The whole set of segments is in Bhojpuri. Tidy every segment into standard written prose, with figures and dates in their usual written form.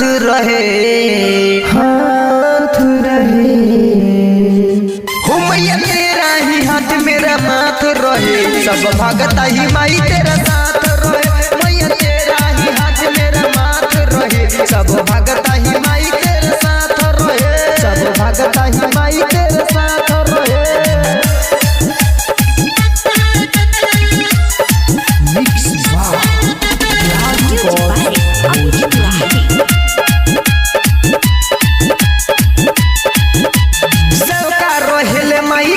रहे हो मैया तेरा ही हाथ मेरा माथ रहे सब भगता ही माई तेरा साथ रहे मैया तेरा ही हाथ मेरा माथ रहे सब भगता ही माई तेरा साथ रहे सब भगता ही माई तेरा साथ रहे।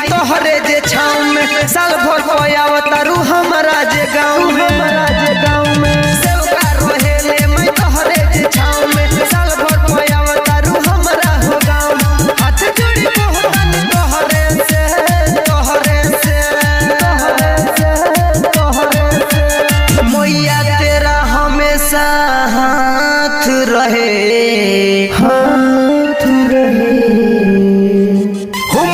तोहरे जे छाँव में साल भर पयावतारू हमारा जे गाँव में सेवका रोहेले मैं तोहरे जे छाँव में साल भर पयावतारू हमारा हो गाँव हाथ जोड़ी बहुतन तोहरे से मैया तेरा हमेशा हाथ रहे हो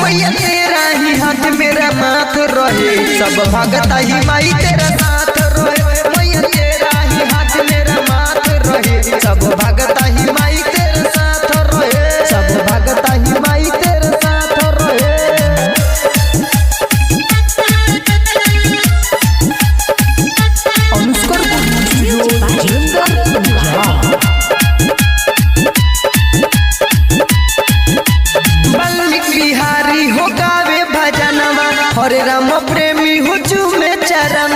मैया तेरा ही हाथ मेरा माथ रहे सब भगता ही माई तेरा साथ रहे मैया तेरा ही हाथ मेरा माथ रहे सब भगता ही माई तेरा साथ रहे सब भगता ही माई तेरा साथ रहे। बिहारी हो गावे भजनवा हरे राम प्रेमी हो चूमे चरण